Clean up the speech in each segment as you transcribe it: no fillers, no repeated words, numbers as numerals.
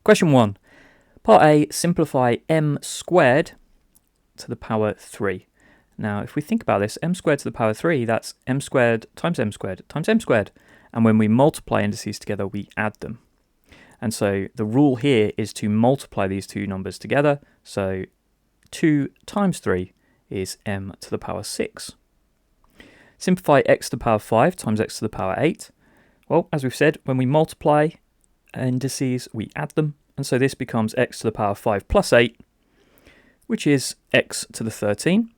Question 1. Part A, simplify m squared to the power 3. Now, if we think about this, m squared to the power 3, that's m squared times m squared times m squared. And when we multiply indices together, we add them. And so the rule here is to multiply these two numbers together. So 2 times 3 is m to the power 6. Simplify x to the power 5 times x to the power 8. Well, as we've said, when we multiply indices, we add them. And so this becomes x to the power 5 plus 8, which is x to the 13.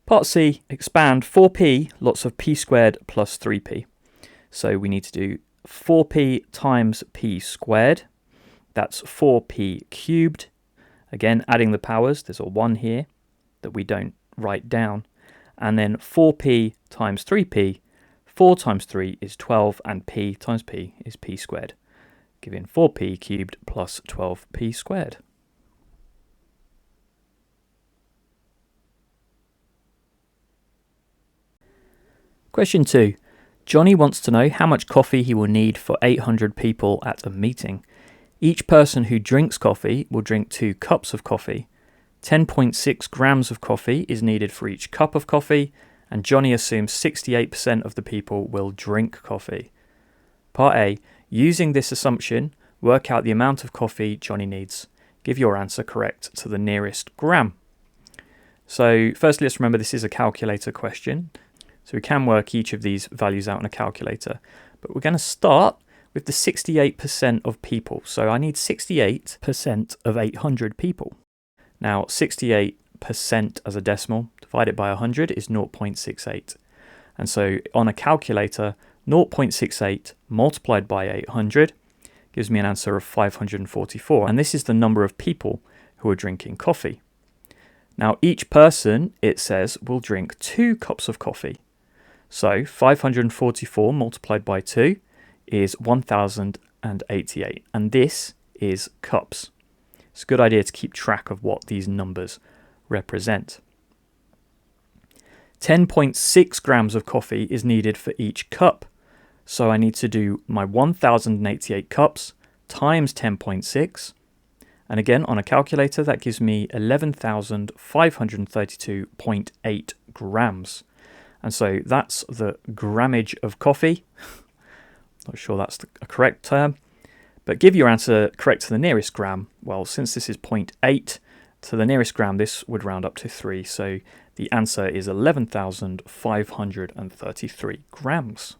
Part C, expand 4p lots of p squared plus 3p. So we need to do 4p times p squared. That's 4p cubed. Again, adding the powers, there's a 1 here that we don't write down. And then 4p times 3p. 4 times 3 is 12, and p times p is p squared, giving 4p cubed plus 12p squared. Question 2. Johnny wants to know how much coffee he will need for 800 people at a meeting. Each person who drinks coffee will drink 2 cups of coffee. 10.6 grams of coffee is needed for each cup of coffee, and Johnny assumes 68% of the people will drink coffee. Part A. Using this assumption, work out the amount of coffee Johnny needs. Give your answer correct to the nearest gram. So firstly, let's remember this is a calculator question. So we can work each of these values out on a calculator. But we're going to start with the 68% of people. So I need 68% of 800 people. Now 68% as a decimal divided by 100 is 0.68. And so on a calculator, 0.68 multiplied by 800 gives me an answer of 544. And this is the number of people who are drinking coffee. Now each person, it says, will drink 2 cups of coffee. So 544 multiplied by 2 is 1088, and this is cups. It's a good idea to keep track of what these numbers represent. 10.6 grams of coffee is needed for each cup. So I need to do my 1088 cups times 10.6. And again, on a calculator, that gives me 11,532.8 grams. And so that's the grammage of coffee. Not sure that's a correct term. But give your answer correct to the nearest gram. Well, since this is 0.8 to the nearest gram, this would round up to 3. So the answer is 11,533 grams.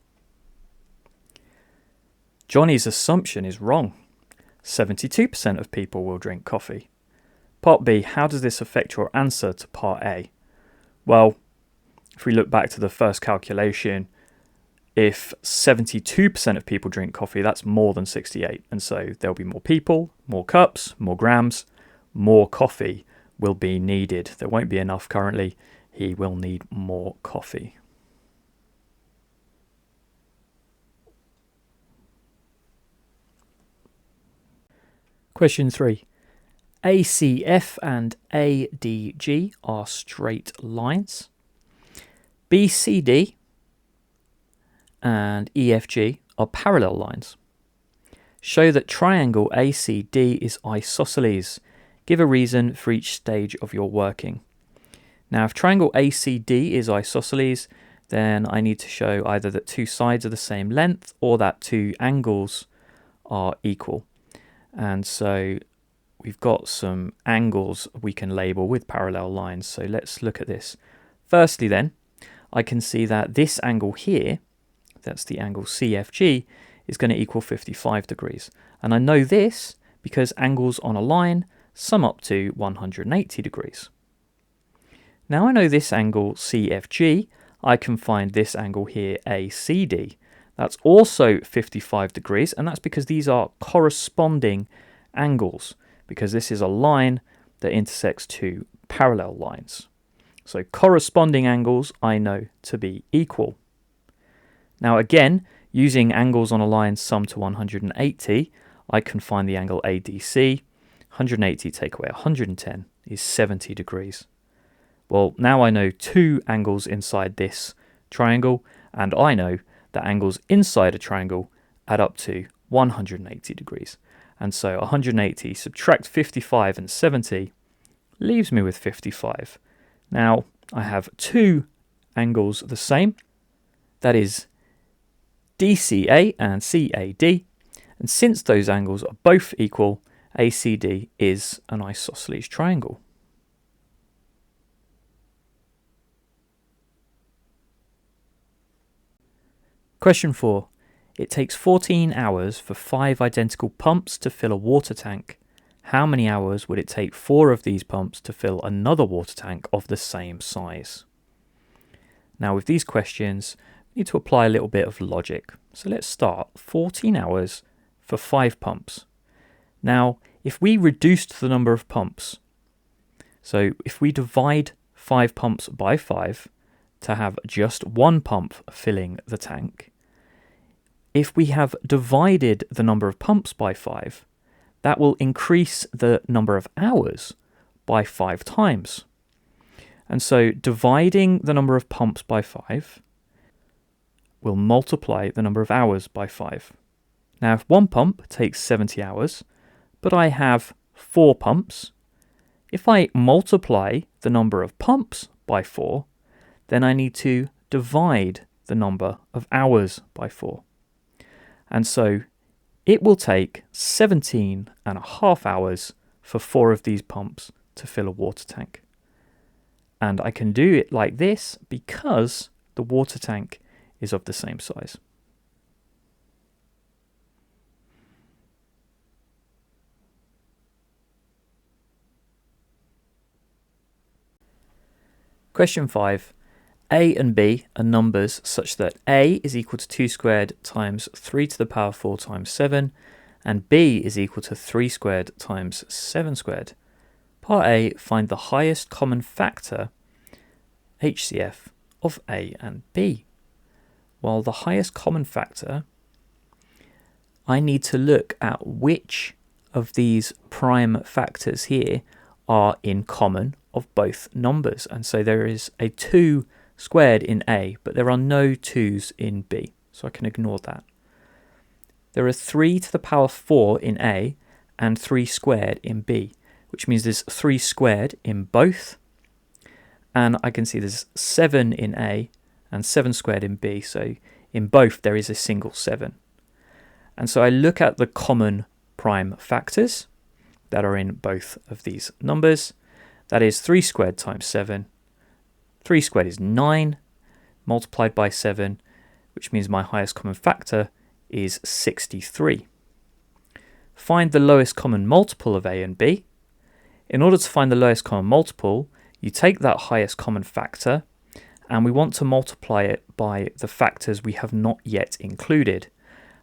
Johnny's assumption is wrong. 72% of people will drink coffee. Part B, how does this affect your answer to Part A? Well, if we look back to the first calculation, if 72% of people drink coffee, that's more than 68. And so there'll be more people, more cups, more grams, more coffee will be needed. There won't be enough currently. He will need more coffee. Question 3. ACF and ADG are straight lines. BCD and EFG are parallel lines. Show that triangle ACD is isosceles. Give a reason for each stage of your working. Now, if triangle ACD is isosceles, then I need to show either that 2 sides are the same length or that 2 angles are equal. And so we've got some angles we can label with parallel lines. So let's look at this. Firstly then, I can see that this angle here, that's the angle CFG, is going to equal 55 degrees. And I know this because angles on a line sum up to 180 degrees. Now I know this angle CFG, I can find this angle here ACD. That's also 55 degrees, and that's because these are corresponding angles, because this is a line that intersects 2 parallel lines. So corresponding angles I know to be equal. Now again, using angles on a line sum to 180, I can find the angle ADC. 180 take away 110 is 70 degrees. Well, now I know 2 angles inside this triangle, and I know that angles inside a triangle add up to 180 degrees. And so 180, subtract 55 and 70, leaves me with 55. Now, I have two angles the same. That is DCA and CAD. And since those angles are both equal, ACD is an isosceles triangle. Question 4. It takes 14 hours for 5 identical pumps to fill a water tank. How many hours would it take 4 of these pumps to fill another water tank of the same size? Now with these questions, we need to apply a little bit of logic. So let's start. 14 hours for 5 pumps. Now, if we reduced the number of pumps, so if we divide 5 pumps by 5 to have just 1 pump filling the tank, if we have divided the number of pumps by 5, that will increase the number of hours by 5 times. And so dividing the number of pumps by 5 will multiply the number of hours by 5. Now, if 1 pump takes 70 hours, but I have 4 pumps, if I multiply the number of pumps by 4, then I need to divide the number of hours by 4. And so it will take 17.5 hours for 4 of these pumps to fill a water tank. And I can do it like this because the water tank is of the same size. Question 5. A and B are numbers such that A is equal to 2 squared times 3 to the power 4 times 7, and B is equal to 3 squared times 7 squared. Part A, find the highest common factor, HCF, of A and B. Well, the highest common factor, I need to look at which of these prime factors here are in common of both numbers. And so there is a 2 squared in A, but there are no 2's in B, so I can ignore that. There are 3 to the power 4 in A and 3 squared in B, which means there's 3 squared in both, and I can see there's 7 in A and 7 squared in B, so in both there is a single 7. And so I look at the common prime factors that are in both of these numbers. That is 3 squared times 7. 3 squared is 9, multiplied by 7, which means my highest common factor is 63. Find the lowest common multiple of A and B. In order to find the lowest common multiple, you take that highest common factor, and we want to multiply it by the factors we have not yet included.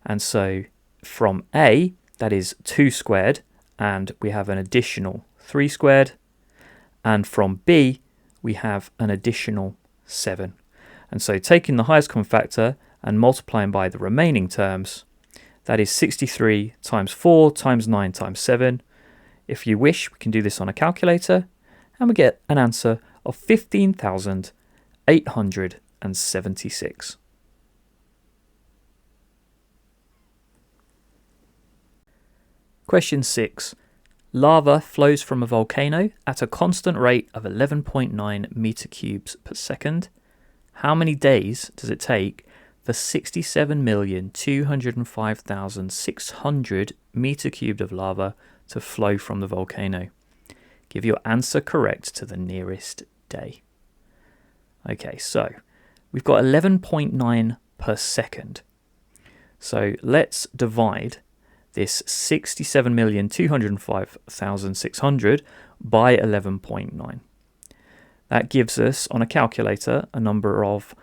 And so from A, that is 2 squared, and we have an additional 3 squared, and from B, we have an additional 7. And so taking the highest common factor and multiplying by the remaining terms, that is 63 times 4 times 9 times 7. If you wish, we can do this on a calculator, and we get an answer of 15,876. Question 6. Lava flows from a volcano at a constant rate of 11.9 meter cubes per second. How many days does it take for 67,205,600 meter cubed of lava to flow from the volcano? Give your answer correct to the nearest day. Okay, so we've got 11.9 per second. So let's divide this 67,205,600 by 11.9. That gives us, on a calculator, a number of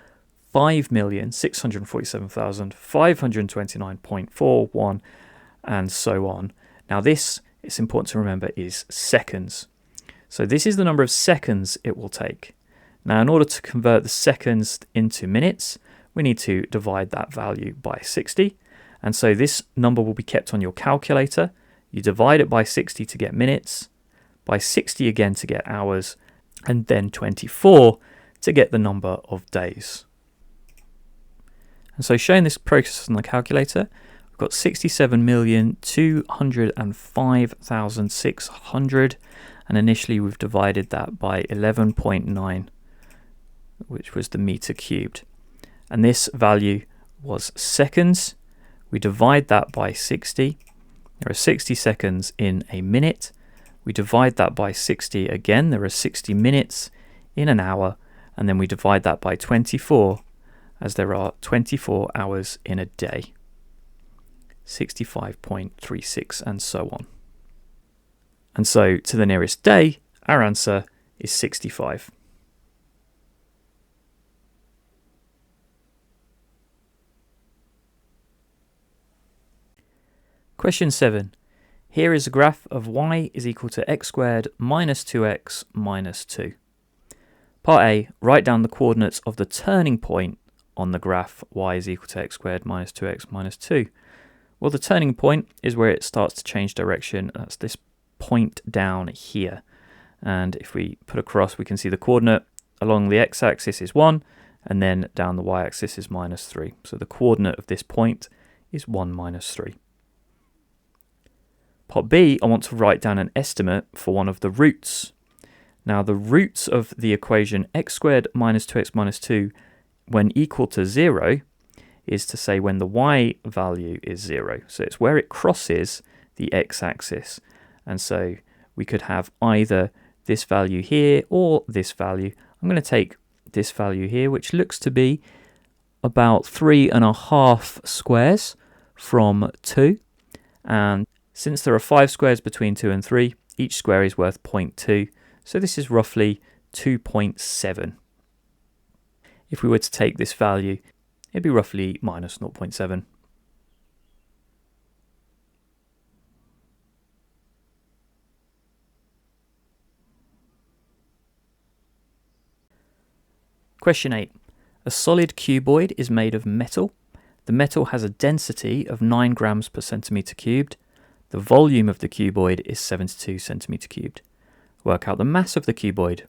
5,647,529.41, and so on. Now this, it's important to remember, is seconds. So this is the number of seconds it will take. Now in order to convert the seconds into minutes, we need to divide that value by 60. And so this number will be kept on your calculator. You divide it by 60 to get minutes, by 60 again to get hours, and then 24 to get the number of days. And so showing this process on the calculator, we've got 67,205,600, and initially we've divided that by 11.9, which was the meter cubed. And this value was seconds. We divide that by 60. There are 60 seconds in a minute. We divide that by 60 again. There are 60 minutes in an hour. And then we divide that by 24, as there are 24 hours in a day. 65.36 and so on. And so to the nearest day, our answer is 65. Question 7. Here is a graph of y is equal to x squared minus 2x minus 2. Part A, write down the coordinates of the turning point on the graph y is equal to x squared minus 2x minus 2. Well, the turning point is where it starts to change direction. That's this point down here. And if we put a cross, we can see the coordinate along the x-axis is 1, and then down the y-axis is minus 3. So the coordinate of this point is 1 minus 3. Part B, I want to write down an estimate for one of the roots. Now the roots of the equation x squared minus 2x minus 2 when equal to 0 is to say when the y value is 0. So it's where it crosses the x-axis. And so we could have either this value here or this value. I'm going to take this value here, which looks to be about 3.5 squares from 2. And since there are 5 squares between 2 and 3, each square is worth 0.2. So this is roughly 2.7. If we were to take this value, it'd be roughly minus 0.7. Question 8. A solid cuboid is made of metal. The metal has a density of 9 grams per centimeter cubed. The volume of the cuboid is 72 centimeter cubed. Work out the mass of the cuboid.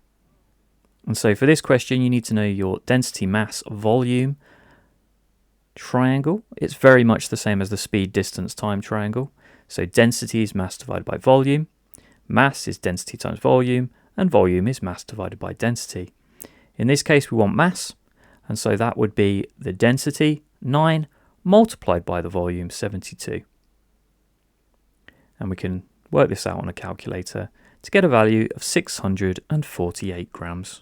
And so for this question, you need to know your density, mass, volume triangle. It's very much the same as the speed, distance, time triangle. So density is mass divided by volume. Mass is density times volume. And volume is mass divided by density. In this case, we want mass. And so that would be the density, 9, multiplied by the volume, 72. And we can work this out on a calculator to get a value of 648 grams.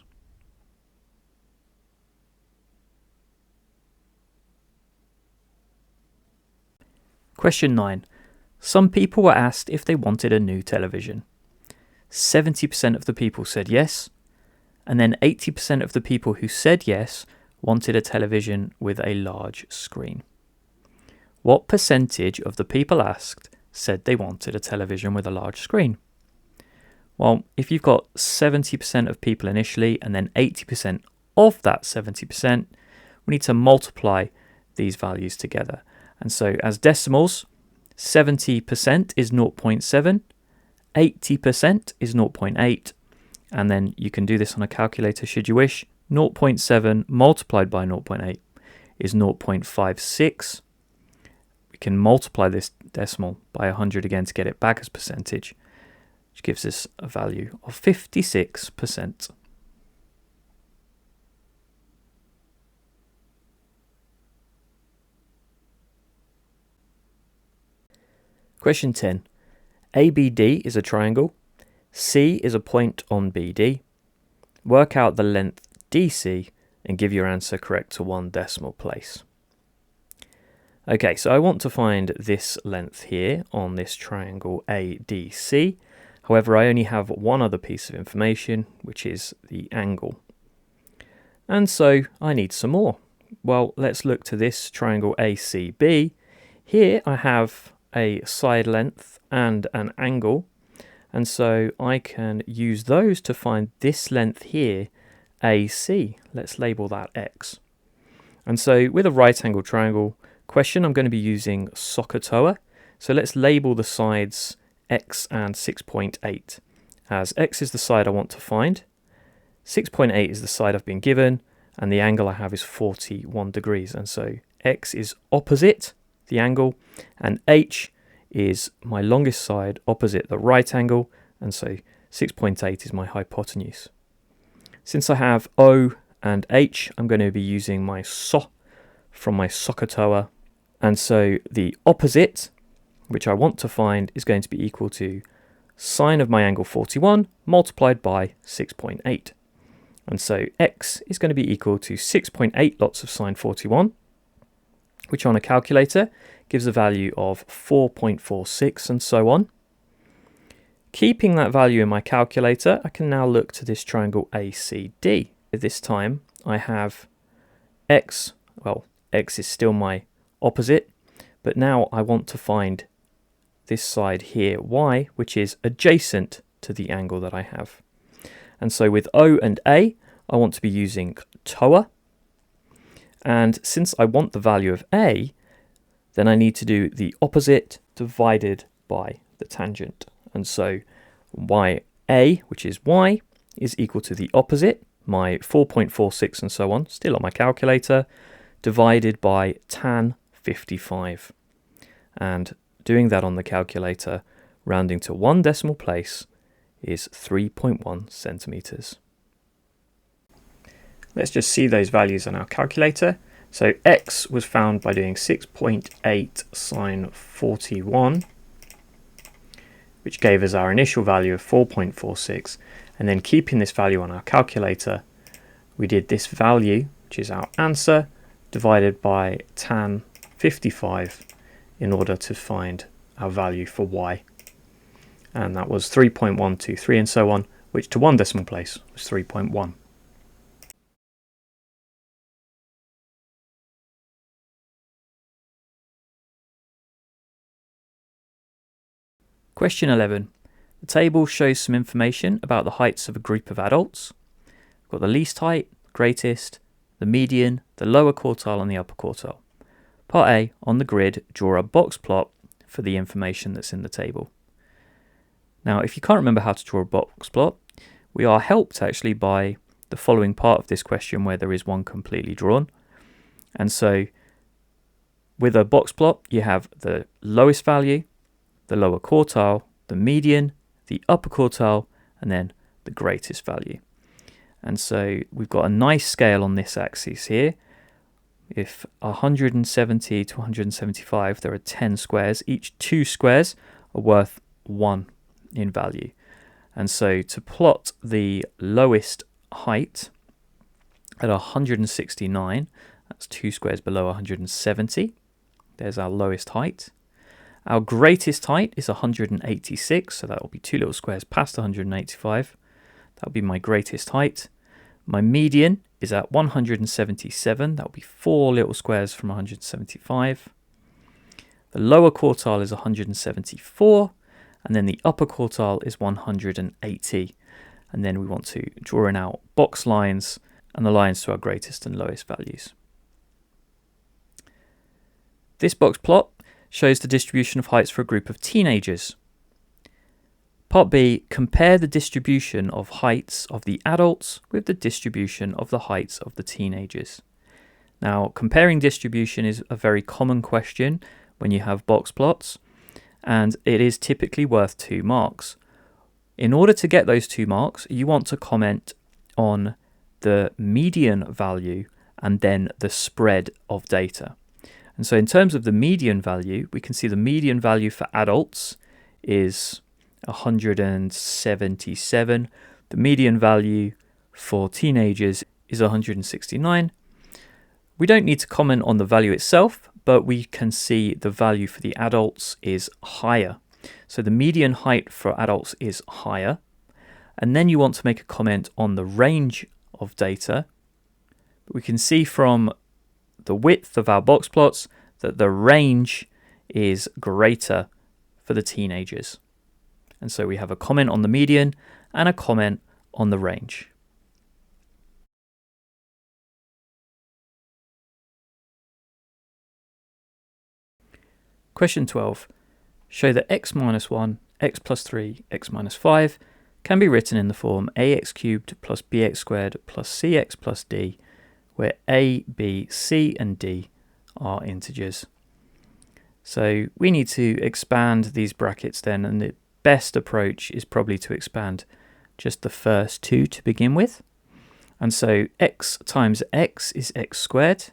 Question 9. Some people were asked if they wanted a new television. 70% of the people said yes, and then 80% of the people who said yes wanted a television with a large screen. What percentage of the people asked said they wanted a television with a large screen? Well, if you've got 70% of people initially and then 80% of that 70%, we need to multiply these values together. And so as decimals, 70% is 0.7, 80% is 0.8, and then you can do this on a calculator should you wish. 0.7 multiplied by 0.8 is 0.56. We can multiply this decimal by 100 again to get it back as percentage, which gives us a value of 56%. Question 10. ABD is a triangle. C is a point on BD. Work out the length DC and give your answer correct to 1 decimal place. Okay, so I want to find this length here on this triangle ADC. However, I only have one other piece of information, which is the angle. And so I need some more. Well, let's look to this triangle ACB. Here I have a side length and an angle. And so I can use those to find this length here, AC. Let's label that X. And so with a right angle triangle question, I'm going to be using SOHCAHTOA. So let's label the sides X and 6.8, as X is the side I want to find, 6.8 is the side I've been given, and the angle I have is 41 degrees. And so X is opposite the angle, and h is my longest side opposite the right angle, and so 6.8 is my hypotenuse. Since I have O and H, I'm going to be using my SO from my SOHCAHTOA, and so the opposite, which I want to find, is going to be equal to sine of my angle 41 multiplied by 6.8. And so x is going to be equal to 6.8 lots of sine 41, which on a calculator gives a value of 4.46 and so on. Keeping that value in my calculator, I can now look to this triangle ACD. This time I have x, well, x is still my opposite, but now I want to find this side here, y, which is adjacent to the angle that I have. And so with O and A, I want to be using TOA. And since I want the value of A, then I need to do the opposite divided by the tangent. And so YA, which is y, is equal to the opposite, my 4.46 and so on, still on my calculator, divided by tan 55. And doing that on the calculator, rounding to one decimal place, is 3.1 centimeters. Let's just see those values on our calculator. So x was found by doing 6.8 sine 41, which gave us our initial value of 4.46, and then keeping this value on our calculator, we did this value, which is our answer, divided by tan 55 in order to find our value for y. And that was 3.123 and so on, which to one decimal place was 3.1. Question 11. The table shows some information about the heights of a group of adults. We've got the least height, greatest, the median, the lower quartile and the upper quartile. Part A, on the grid, draw a box plot for the information that's in the table. Now, if you can't remember how to draw a box plot, we are helped actually by the following part of this question where there is one completely drawn. And so with a box plot, you have the lowest value, the lower quartile, the median, the upper quartile, and then the greatest value. And so we've got a nice scale on this axis here. If 170 to 175, there are 10 squares. Each 2 squares are worth 1 in value. And so to plot the lowest height at 169, that's 2 squares below 170. There's our lowest height. Our greatest height is 186, so that will be 2 little squares past 185. That will be my greatest height. My median is at 177. That will be 4 little squares from 175. The lower quartile is 174, and then the upper quartile is 180. And then we want to draw in our box lines and the lines to our greatest and lowest values. This box plot shows the distribution of heights for a group of teenagers. Part B, compare the distribution of heights of the adults with the distribution of the heights of the teenagers. Now, comparing distribution is a very common question when you have box plots, and it is typically worth 2 marks. In order to get those 2 marks, you want to comment on the median value and then the spread of data. And so in terms of the median value, we can see the median value for adults is 177. The median value for teenagers is 169. We don't need to comment on the value itself, but we can see the value for the adults is higher. So the median height for adults is higher. And then you want to make a comment on the range of data. We can see from the width of our box plots that the range is greater for the teenagers. And so we have a comment on the median and a comment on the range. Question 12. Show that x minus 1, x plus 3, x minus 5 can be written in the form ax cubed plus bx squared plus cx plus d, where a, b, c and d are integers. So we need to expand these brackets then, and the best approach is probably to expand just the first two to begin with. And so x times x is x squared,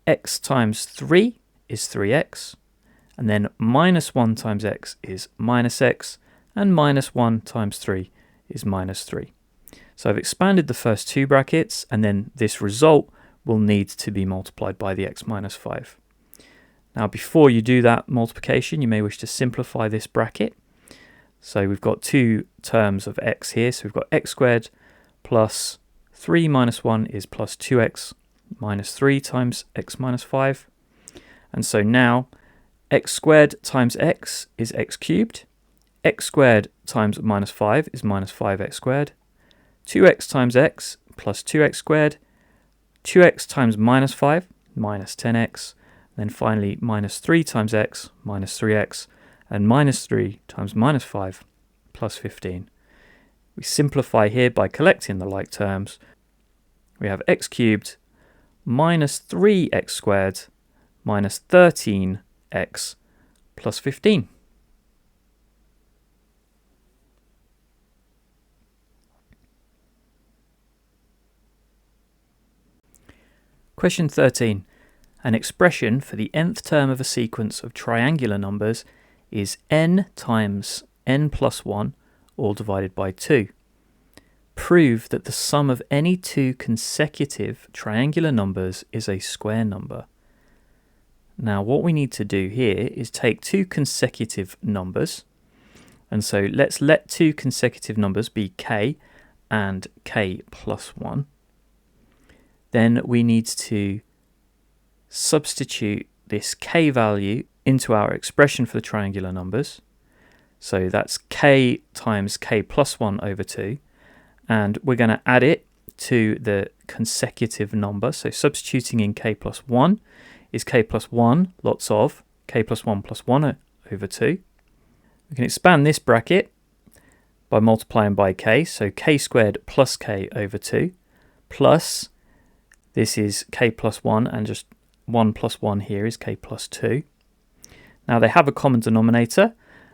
x times 3 is 3x, and then minus 1 times x is minus x, and minus 1 times 3 is minus 3. So I've expanded the first two brackets, and then this result will need to be multiplied by the x minus 5. Now before you do that multiplication, you may wish to simplify this bracket. So we've got two terms of x here, so we've got x squared plus 3 minus 1 is plus 2x minus 3 times x minus 5. And so now x squared times x is x cubed, x squared times minus 5 is minus 5x squared, 2x times x plus 2x squared, 2x times minus 5 minus 10x, then finally minus 3 times x minus 3x, and minus 3 times minus 5 plus 15. We simplify here by collecting the like terms. We have x cubed minus 3x squared minus 13x plus 15. Question 13. An expression for the nth term of a sequence of triangular numbers is n times n plus 1, all divided by 2. Prove that the sum of any two consecutive triangular numbers is a square number. Now what we need to do here is take two consecutive numbers, and so let's let two consecutive numbers be k and k plus 1. Then we need to substitute this k value into our expression for the triangular numbers. So that's k times k plus 1 over 2. And we're going to add it to the consecutive number. So substituting in k plus 1 is k plus 1, lots of k plus 1 over 2. We can expand this bracket by multiplying by k. So k squared plus k over 2 plus, this is k plus 1, and just 1 plus 1 here is k plus 2. Now they have a common denominator,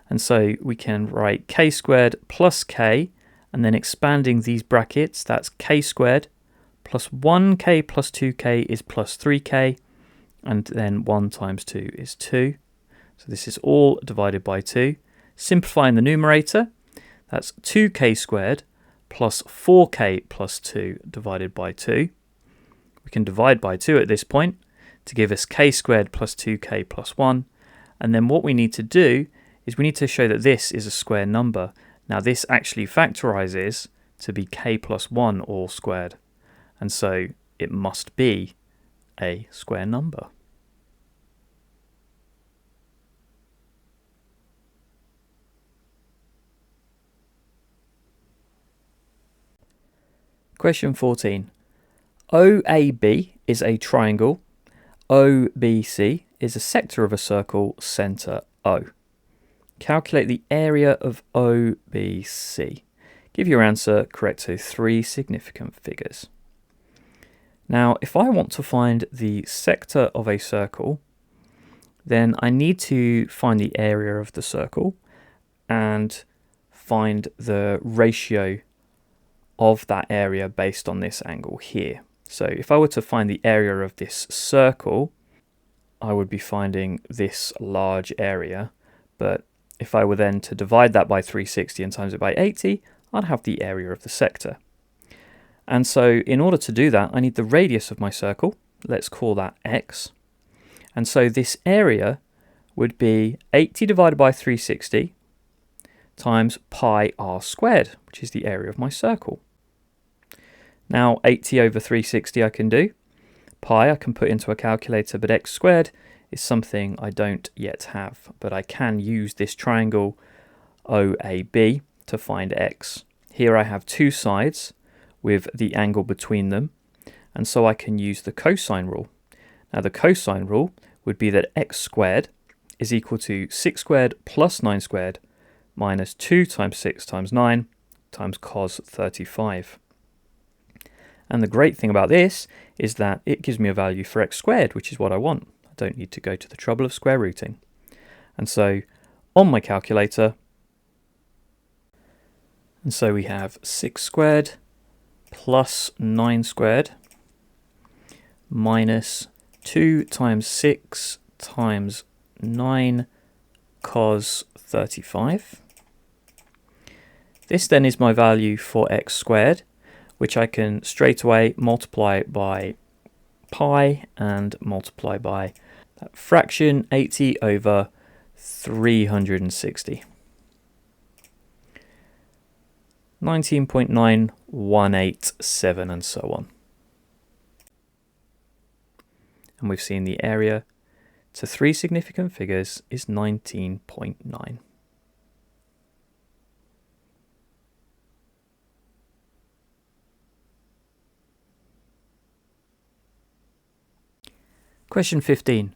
and so we can write k squared plus k, and then expanding these brackets, that's k squared plus 1k plus 2k is plus 3k, and then 1 times 2 is 2. So this is all divided by 2. Simplifying the numerator, that's 2k squared plus 4k plus 2 divided by 2. We can divide by 2 at this point to give us k squared plus 2k plus 1. And then what we need to do is we need to show that this is a square number. Now this actually factorizes to be k plus 1 all squared. And so it must be a square number. Question 14. OAB is a triangle. OBC is a sector of a circle, centre O. Calculate the area of OBC. Give your answer correct to 3 significant figures. Now, if I want to find the sector of a circle, then I need to find the area of the circle and find the ratio of that area based on this angle here. So if I were to find the area of this circle, I would be finding this large area, but if I were then to divide that by 360 and times it by 80, I'd have the area of the sector. And so in order to do that, I need the radius of my circle. Let's call that x. And so this area would be 80 divided by 360 times pi r squared, which is the area of my circle. Now 80 over 360 I can do. Pi I can put into a calculator, but x squared is something I don't yet have. But I can use this triangle OAB to find x. Here I have two sides with the angle between them, and so I can use the cosine rule. Now the cosine rule would be that x squared is equal to 6 squared plus 9 squared minus 2 times 6 times 9 times cos 35. And the great thing about this is that it gives me a value for x squared, which is what I want. I don't need to go to the trouble of square rooting. And so on my calculator, and so we have 6 squared plus 9 squared minus 2 times 6 times 9 cos 35. This then is my value for x squared, which I can straight away multiply by pi and multiply by that fraction 80 over 360. 19.9187 and so on. And we've seen the area to 3 significant figures is 19.9. Question 15.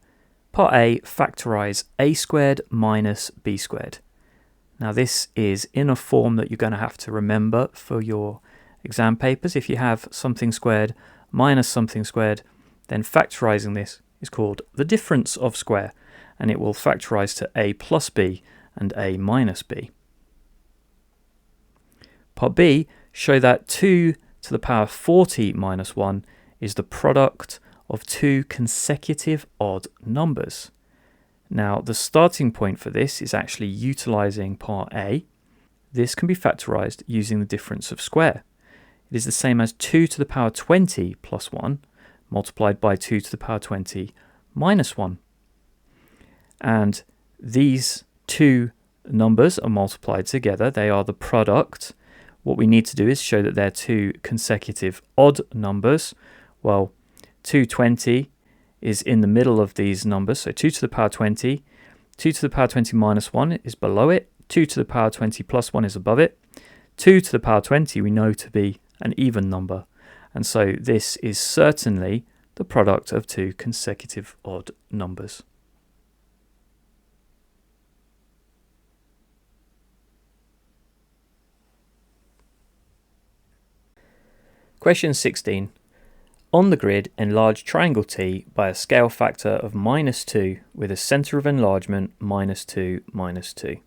Part A, factorise a squared minus b squared. Now this is in a form that you're going to have to remember for your exam papers. If you have something squared minus something squared, then factorising this is called the difference of square, and it will factorise to a plus b and a minus b. Part B, show that 2 to the power 40 minus 1 is the product of 2 consecutive odd numbers. Now, the starting point for this is actually utilising part A. This can be factorised using the difference of square. It is the same as 2 to the power 20 plus 1 multiplied by 2 to the power 20 minus 1. And these two numbers are multiplied together. They are the product. What we need to do is show that they're 2 consecutive odd numbers. Well, 220 is in the middle of these numbers, so 2 to the power 20, 2 to the power 20 minus 1 is below it, 2 to the power 20 plus 1 is above it, 2 to the power 20 we know to be an even number, and so this is certainly the product of 2 consecutive odd numbers. Question 16. On the grid, enlarge triangle T by a scale factor of -2 with a centre of enlargement -2, -2.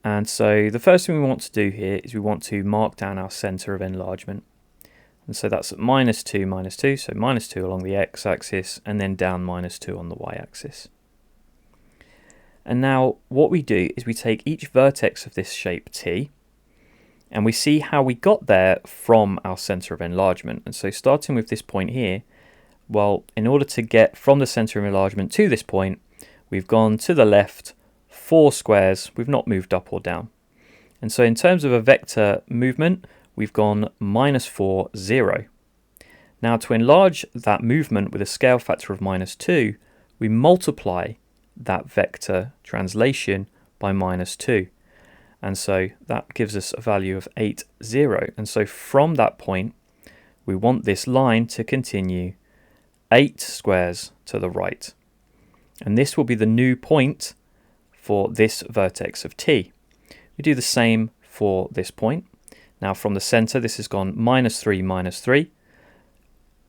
And so the first thing we want to do here is we want to mark down our centre of enlargement. And so that's at -2, -2, so -2 along the x-axis and then down -2 on the y-axis. And now what we do is we take each vertex of this shape T, and we see how we got there from our centre of enlargement. And so starting with this point here, well, in order to get from the centre of enlargement to this point, we've gone to the left 4 squares, we've not moved up or down. And so in terms of a vector movement, we've gone -4, 0. Now to enlarge that movement with a scale factor of -2, we multiply that vector translation by -2. And so that gives us a value of 8, 0. And so from that point, we want this line to continue 8 squares to the right. And this will be the new point for this vertex of T. We do the same for this point. Now from the center, this has gone -3, -3.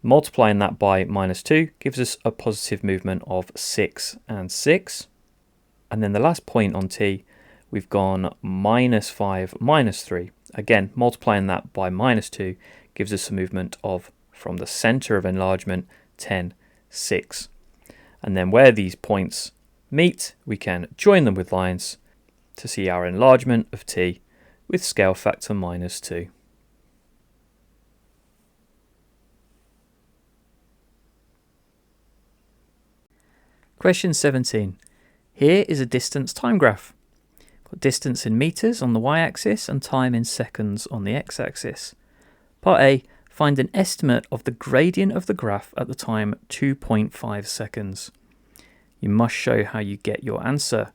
Multiplying that by -2 gives us a positive movement of 6 and 6. And then the last point on T, we've gone -5, -3. Again, multiplying that by -2 gives us a movement of, from the center of enlargement, 10, 6. And then where these points meet, we can join them with lines to see our enlargement of T with scale factor -2. Question 17. Here is a distance time graph. Got distance in meters on the y-axis and time in seconds on the x-axis. Part A, find an estimate of the gradient of the graph at the time 2.5 seconds. You must show how you get your answer.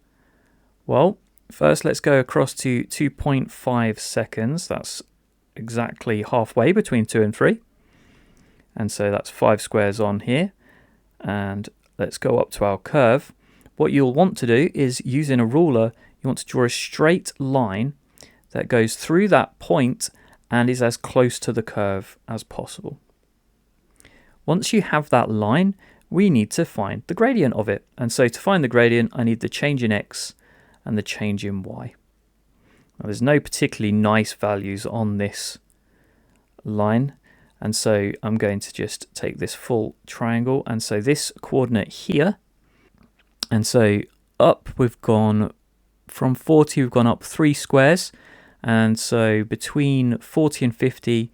Well, first let's go across to 2.5 seconds. That's exactly halfway between 2 and 3. And so that's 5 squares on here. And let's go up to our curve. What you'll want to do is, using a ruler, you want to draw a straight line that goes through that point and is as close to the curve as possible. Once you have that line, we need to find the gradient of it. And so to find the gradient, I need the change in x and the change in y. Now, there's no particularly nice values on this line, and so I'm going to just take this full triangle, and so this coordinate here, and so up we've gone from 40, we've gone up 3 squares, and so between 40 and 50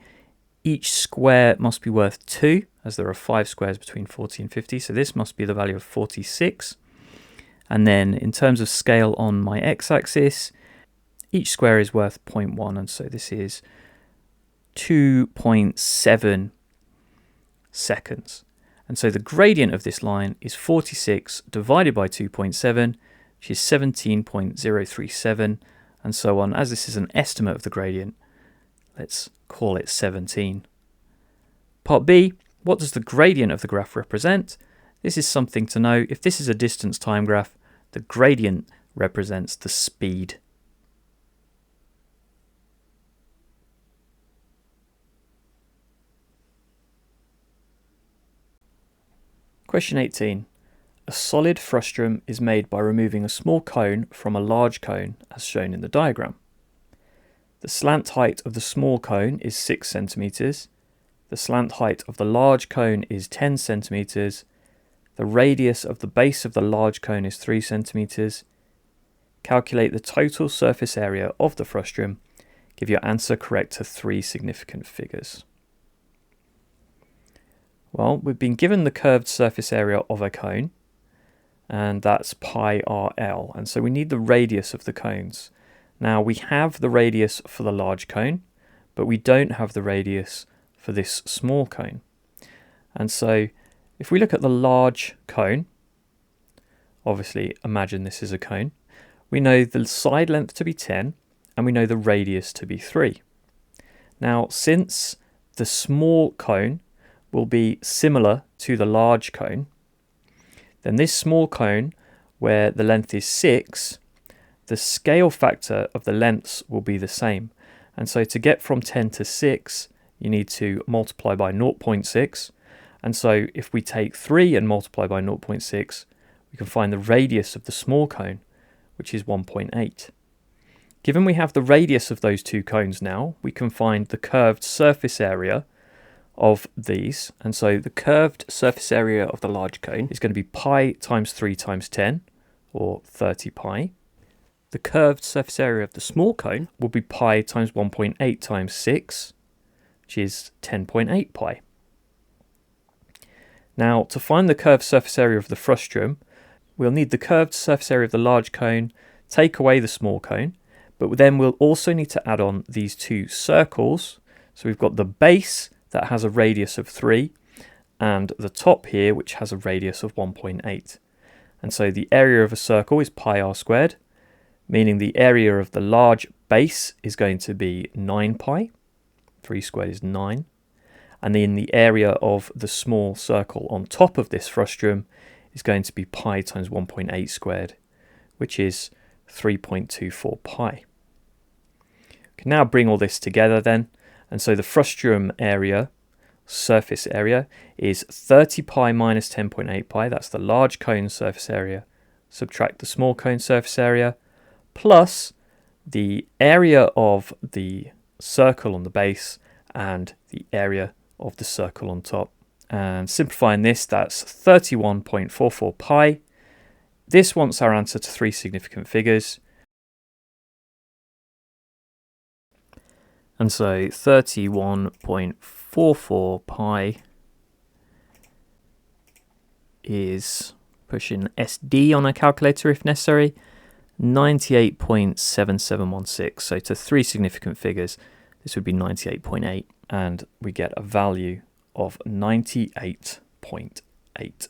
each square must be worth 2, as there are 5 squares between 40 and 50, so this must be the value of 46. And then in terms of scale on my x-axis, each square is worth 0.1, and so this is 2.7 seconds. And so the gradient of this line is 46 divided by 2.7, which is 17.037, and so on. As this is an estimate of the gradient, let's call it 17. Part B, what does the gradient of the graph represent? This is something to know. If this is a distance time graph, the gradient represents the speed. Question 18. A solid frustum is made by removing a small cone from a large cone, as shown in the diagram. The slant height of the small cone is 6 centimeters. The slant height of the large cone is 10 centimeters. The radius of the base of the large cone is 3 centimeters. Calculate the total surface area of the frustum. Give your answer correct to 3 significant figures. Well, we've been given the curved surface area of a cone, and that's pi RL, and so we need the radius of the cones. Now we have the radius for the large cone, but we don't have the radius for this small cone. And so if we look at the large cone, obviously imagine this is a cone, we know the side length to be 10 and we know the radius to be 3. Now since the small cone will be similar to the large cone, then this small cone where the length is 6, the scale factor of the lengths will be the same. And so to get from 10 to 6, you need to multiply by 0.6. And so if we take 3 and multiply by 0.6, we can find the radius of the small cone, which is 1.8. Given we have the radius of those two cones now, we can find the curved surface area of these. And so the curved surface area of the large cone is going to be pi times 3 times 10, or 30 pi. The curved surface area of the small cone will be pi times 1.8 times 6, which is 10.8 pi. Now, to find the curved surface area of the frustum, we'll need the curved surface area of the large cone, take away the small cone, but then we'll also need to add on these two circles. So we've got the base that has a radius of 3, and the top here, which has a radius of 1.8. And so the area of a circle is pi r squared, meaning the area of the large base is going to be 9 pi. 3 squared is 9. And then the area of the small circle on top of this frustum is going to be pi times 1.8 squared, which is 3.24 pi. We can now bring all this together then. And so the frustum area, surface area, is 30 pi minus 10.8 pi. That's the large cone surface area. Subtract the small cone surface area, plus the area of the circle on the base and the area of the circle on top. And simplifying this, that's 31.44 pi. This wants our answer to 3 significant figures. And so 31.44 pi is, pushing SD on a calculator if necessary, 98.7716. So to 3 significant figures, this would be 98.8, and we get a value of 98.8.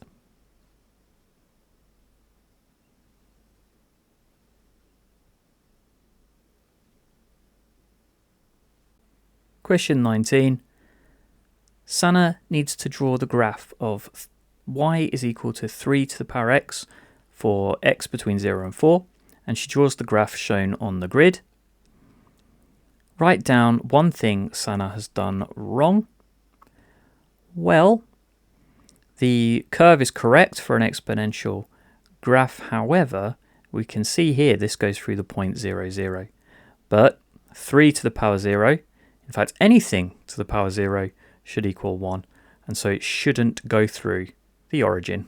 Question 19. Sana needs to draw the graph of y is equal to 3 to the power x for x between 0 and 4, and she draws the graph shown on the grid. Write down one thing Sana has done wrong. Well, The curve is correct for an exponential graph. However, we can see here this goes through the point 0, 0. But 3 to the power 0, in fact anything to the power 0 should equal 1, and so it shouldn't go through the origin.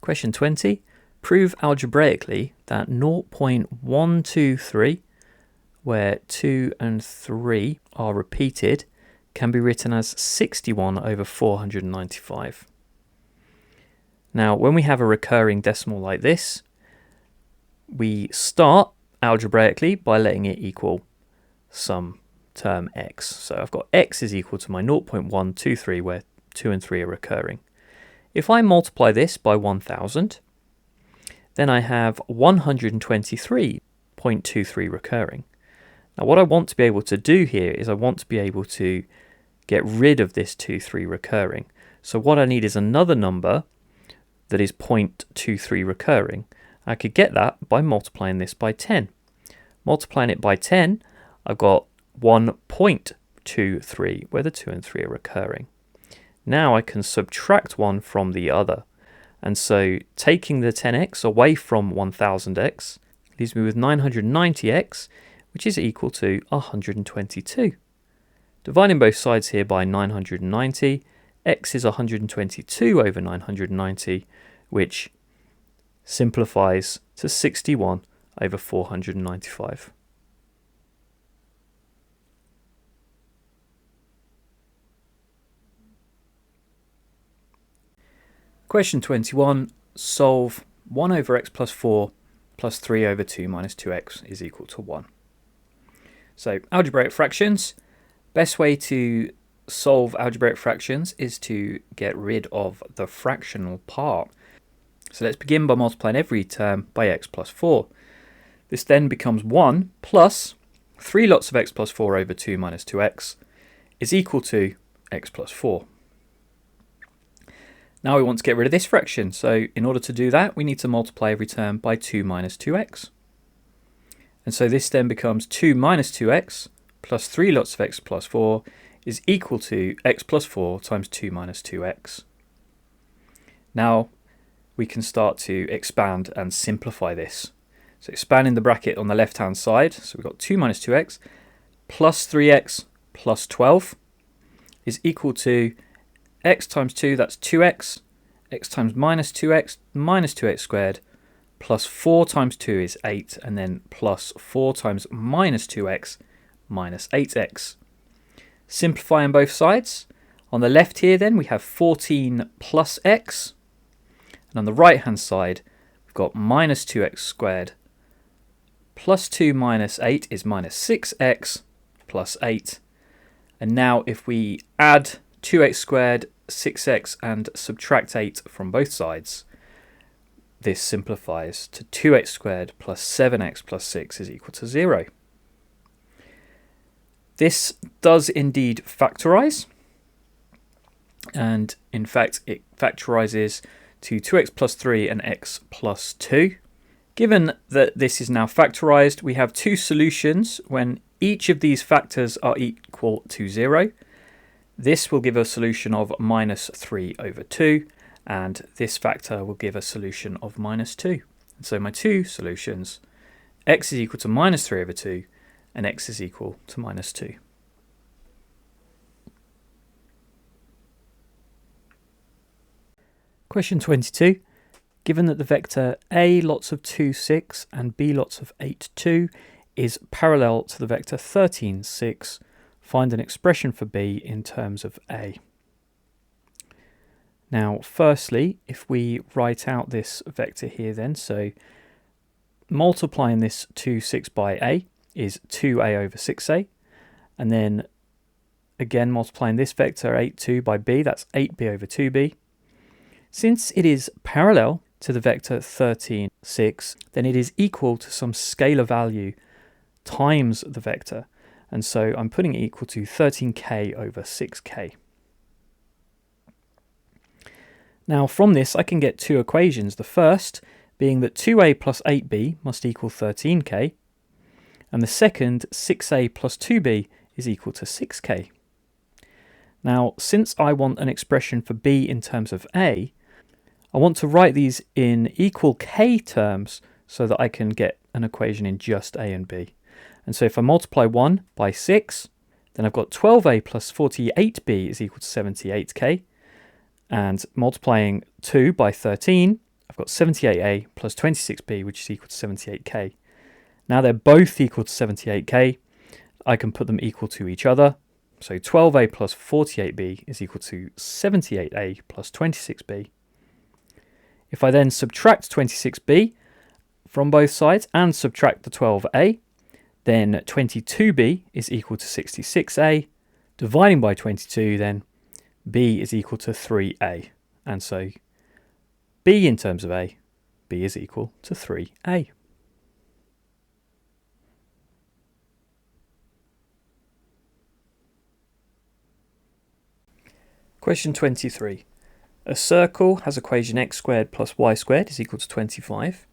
Question 20. Prove algebraically that 0.123, where 2 and 3 are repeated, can be written as 61 over 495. Now, when we have a recurring decimal like this, we start algebraically by letting it equal some term x. So I've got x is equal to my 0.123, where 2 and 3 are recurring. If I multiply this by 1000, then I have 123.23 recurring. Now what I want to be able to do here is I want to be able to get rid of this 23 recurring. So what I need is another number that is 0.23 recurring. I could get that by multiplying this by 10. Multiplying it by 10, I've got 1.23, where the 2 and 3 are recurring. Now I can subtract one from the other. And so taking the 10x away from 1000x leaves me with 990x, which is equal to 122. Dividing both sides here by 990, x is 122 over 990, which simplifies to 61 over 495. Question 21. Solve 1 over x plus 4 plus 3 over 2 minus 2x is equal to 1. So algebraic fractions. Best way to solve algebraic fractions is to get rid of the fractional part. So let's begin by multiplying every term by x plus 4. This then becomes 1 plus 3 lots of x plus 4 over 2 minus 2x is equal to x plus 4. Now we want to get rid of this fraction, so in order to do that we need to multiply every term by 2 minus 2x. And so this then becomes 2 minus 2x plus 3 lots of x plus 4 is equal to x plus 4 times 2 minus 2x. Now we can start to expand and simplify this. So expanding the bracket on the left hand side, so we've got 2 minus 2x plus 3x plus 12 is equal to x times 2, that's 2x, x times minus 2x squared, plus 4 times 2 is 8, and then plus 4 times minus 2x minus 8x. Simplifying both sides, on the left here then we have 14 plus x, and on the right hand side we've got minus 2x squared plus 2 minus 8 is minus 6x plus 8. And now if we add 2x squared, 6x and subtract 8 from both sides, this simplifies to 2x squared plus 7x plus 6 is equal to 0. This does indeed factorize, and in fact it factorizes to 2x plus 3 and x plus 2. Given that this is now factorized, we have two solutions when each of these factors are equal to 0. This will give a solution of minus 3 over 2, and this factor will give a solution of minus 2. And so my two solutions, x is equal to minus 3 over 2, and x is equal to minus 2. Question 22. Given that the vector a lots of 2, 6 and b lots of 8, 2 is parallel to the vector 13, 6, find an expression for b in terms of a. Now, firstly, if we write out this vector here then, so multiplying this 2, 6 by a is 2a over 6a, and then again multiplying this vector 8, 2 by b, that's 8b over 2b. Since it is parallel to the vector 13, 6, then it is equal to some scalar value times the vector. And so I'm putting it equal to 13k over 6k. Now from this I can get two equations. The first being that 2a plus 8b must equal 13k. And the second, 6a plus 2b, is equal to 6k. Now, since I want an expression for b in terms of a, I want to write these in equal k terms so that I can get an equation in just a and b. And so if I multiply 1 by 6, then I've got 12a plus 48b is equal to 78k. And multiplying 2 by 13, I've got 78a plus 26b, which is equal to 78k. Now they're both equal to 78k. I can put them equal to each other. So 12a plus 48b is equal to 78a plus 26b. If I then subtract 26b from both sides and subtract the 12a, then 22b is equal to 66a. Dividing by 22, then b is equal to 3a. And so b in terms of a, b is equal to 3a. Question 23. A circle has equation x squared plus y squared is equal to 25.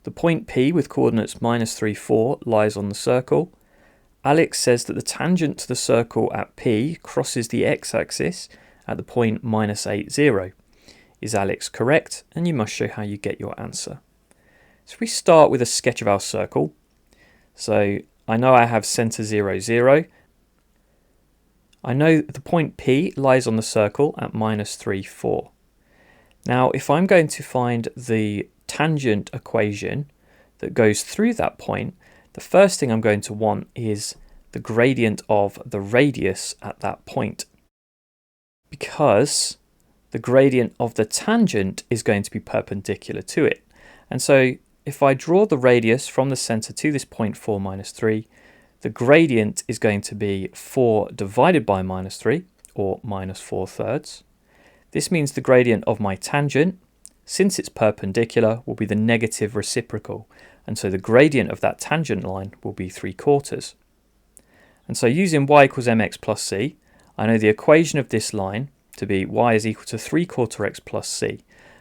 The point P with coordinates -3, 4 lies on the circle. Alex says that the tangent to the circle at P crosses the x-axis at the point -8, 0. Is Alex correct? And you must show how you get your answer. So we start with a sketch of our circle. So I know I have centre 0, 0. I know the point P lies on the circle at -3, 4. Now, if I'm going to find the tangent equation that goes through that point, the first thing I'm going to want is the gradient of the radius at that point, because the gradient of the tangent is going to be perpendicular to it. And so if I draw the radius from the centre to this point 4 minus 3, the gradient is going to be 4 divided by -3, or -4/3. This means the gradient of my tangent, since it's perpendicular, will be the negative reciprocal. And so the gradient of that tangent line will be 3/4. And so using y equals mx plus c, I know the equation of this line to be y is equal to 3/4 x plus c.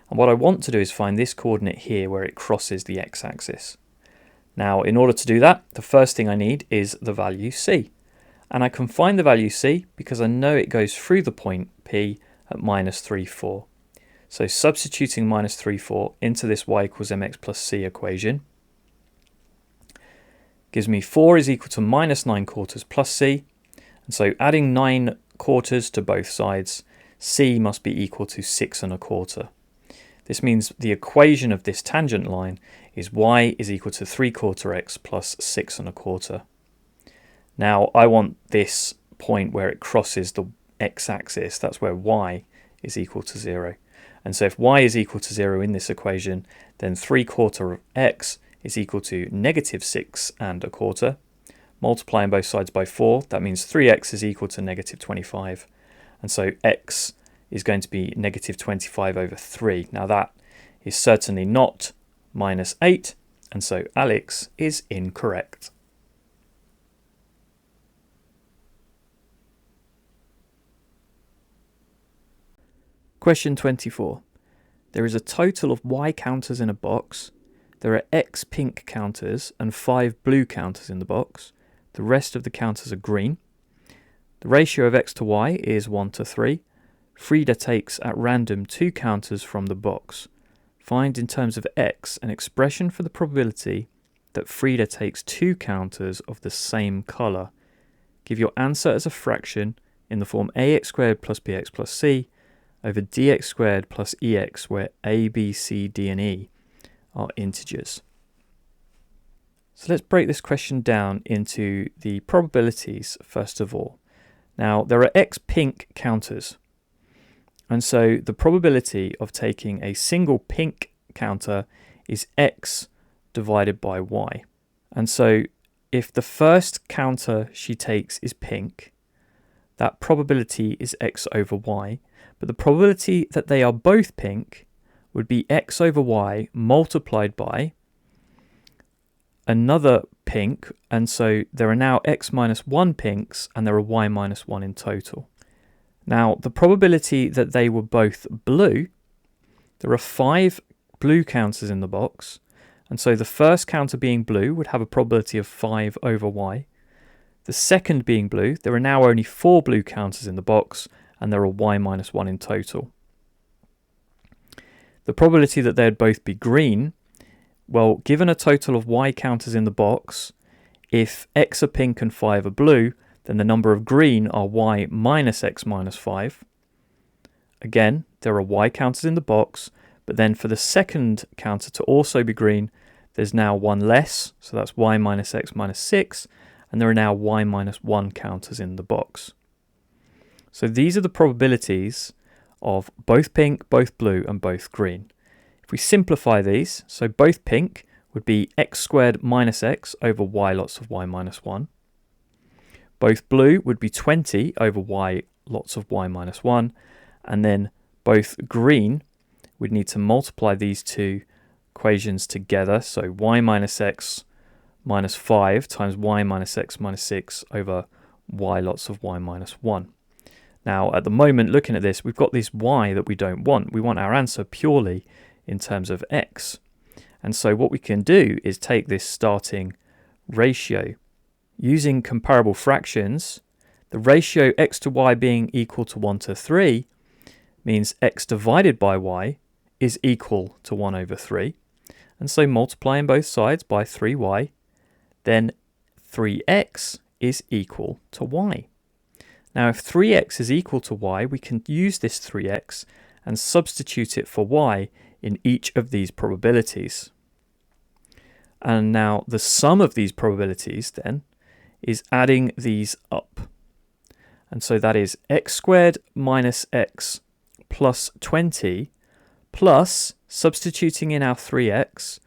And what I want to do is find this coordinate here where it crosses the x-axis. Now, in order to do that, the first thing I need is the value c. And I can find the value c because I know it goes through the point P at -3, 4. So substituting -3, 4 into this y equals mx plus c equation gives me 4 is equal to -9/4 plus c. And so adding 9/4 to both sides, c must be equal to 6 1/4. This means the equation of this tangent line is y is equal to 3/4 x plus 6 1/4. Now I want this point where it crosses the x-axis, that's where y is equal to 0. And so if y is equal to 0 in this equation, then 3/4 of x is equal to -6 1/4. Multiplying both sides by 4, that means 3x is equal to -25. And so x is going to be -25 over 3. Now that is certainly not -8, and so Alex is incorrect. Question 24. There is a total of y counters in a box. There are x pink counters and 5 blue counters in the box. The rest of the counters are green. The ratio of x to y is 1:3. Frida takes at random 2 counters from the box. Find in terms of x an expression for the probability that Frida takes 2 counters of the same colour. Give your answer as a fraction in the form ax squared plus bx plus c over dx squared plus ex, where a, b, c, d and e are integers. So let's break this question down into the probabilities first of all. Now there are x pink counters. And so the probability of taking a single pink counter is x divided by y. And so if the first counter she takes is pink, that probability is x over y. But the probability that they are both pink would be x over y multiplied by another pink. And so there are now x minus 1 pinks and there are y minus 1 in total. Now, the probability that they were both blue, there are 5 blue counters in the box, And so the first counter being blue would have a probability of 5 over y. The second being blue, there are now only 4 blue counters in the box, and there are y minus 1 in total. The probability that they'd both be green, well, given a total of y counters in the box, if x are pink and 5 are blue, then the number of green are y minus x minus 5. Again, there are y counters in the box, but then for the second counter to also be green, there's now one less, so that's y minus x minus 6, and there are now y minus 1 counters in the box. So these are the probabilities of both pink, both blue, and both green. If we simplify these, so both pink would be x squared minus x over y lots of y minus 1. Both blue would be 20 over y lots of y minus 1. And then both green, we'd need to multiply these two equations together. So y minus x minus 5 times y minus x minus 6 over y lots of y minus 1. Now, at the moment, looking at this, we've got this y that we don't want. We want our answer purely in terms of x. And so what we can do is take this starting ratio. Using comparable fractions, the ratio x to y being equal to 1 to 3 means x divided by y is equal to 1 over 3. And so multiplying both sides by 3y, then 3x is equal to y. Now, if 3x is equal to y, we can use this 3x and substitute it for y in each of these probabilities. And now the sum of these probabilities then is adding these up. And so that is x squared minus x plus 20 plus, substituting in our 3x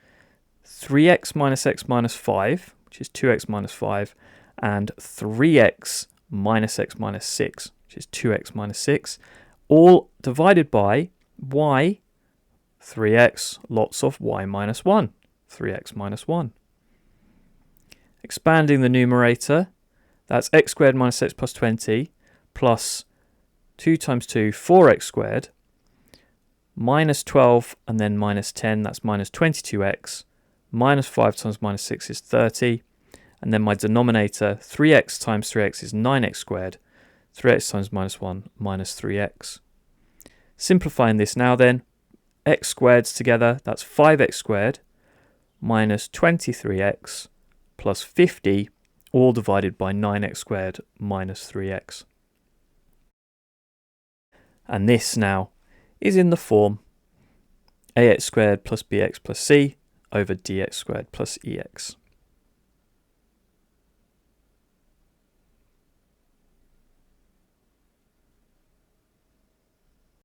minus x minus 5, which is 2x minus 5, and 3x minus x minus 6, which is 2x minus 6, all divided by y, 3x lots of y minus 1, 3x minus 1. Expanding the numerator, that's x squared minus x plus 20 plus 2 times 2, 4x squared, minus 12 and then minus 10, that's minus 22x, minus 5 times minus 6 is 30, and then my denominator, 3x times 3x is 9x squared, 3x times minus 1, minus 3x. Simplifying this now then, x squareds together, that's 5x squared, minus 23x, plus 50, all divided by 9x squared minus 3x. And this now is in the form ax squared plus bx plus c over dx squared plus ex.